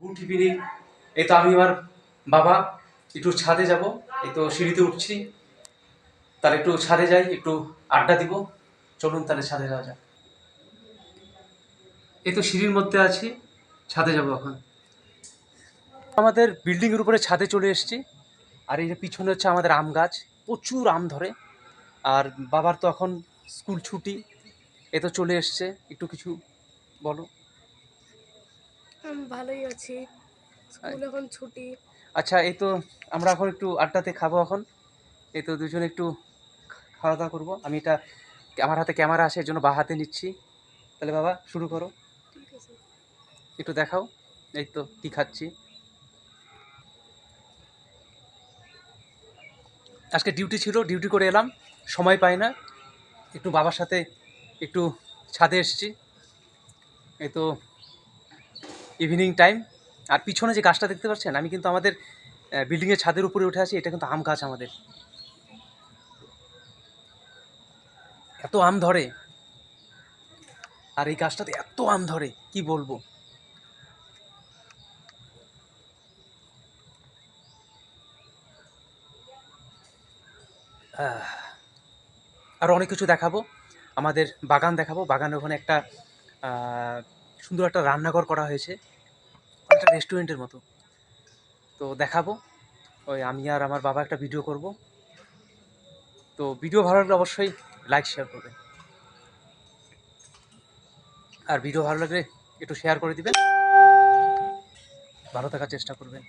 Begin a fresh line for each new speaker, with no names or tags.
Good evening. এই তো আমি আমার বাবা একটু ছাদে যাব, এই তো সিঁড়িতে উঠছি, তাহলে একটু ছাদে যাই, একটু আড্ডা দিব। চলুন তাহলে ছাদে যাওয়া যাক। এই তো সিঁড়ির মধ্যে আছি, ছাদে যাব এখন। আমাদের বিল্ডিং এর উপরে ছাদে চলে এসেছি। আর এই যে পিছনে হচ্ছে আমাদের আম গাছ, প্রচুর আম ধরে। আর বাবার তো এখন স্কুল ছুটি, এ তো চলে এসছে। একটু কিছু বলো।
আমি ভালোই আছি। স্কুল এখন ছুটি।
আচ্ছা, এই তো আমরা এখন একটু আড্ডাতে খাবো এখন। এই তো দুজনে একটু খাওয়া দাওয়া করবো। আমি এটা আমার হাতে ক্যামেরা আছে, এর জন্য বা হাতে নিচ্ছি। তাহলে বাবা শুরু করো,
ঠিক আছে।
একটু দেখাও। এই তো কি খাচ্ছি। আজকে ডিউটি ছিল, ডিউটি করে এলাম, সময় পাই না। একটু বাবার সাথে একটু ছাদে এসেছি। এই তো ইভিনিং টাইম। আর পিছনে যে গাছটা দেখতে পাচ্ছেন, আমি কিন্তু আমাদের বিল্ডিংয়ের ছাদের উপরে উঠে আছি। এটা কিন্তু আম গাছ আমাদের, এত আম ধরে। আর এই গাছটাতে এত আম ধরে কি বলবো। আর অনেক কিছু দেখাবো, আমাদের বাগান দেখাবো। বাগানের ওখানে একটা সুন্দর একটা রান্নাঘর করা হয়েছে, একটা রেস্টুরেন্টের মতো। তো দেখাবো। ওই আমি আর আমার বাবা একটা ভিডিও করব। তো ভিডিও ভালো লাগলে অবশ্যই লাইক শেয়ার করবেন। আর ভিডিও ভালো লাগলে একটু শেয়ার করে দিবেন, ভালো থাকার চেষ্টা করবেন।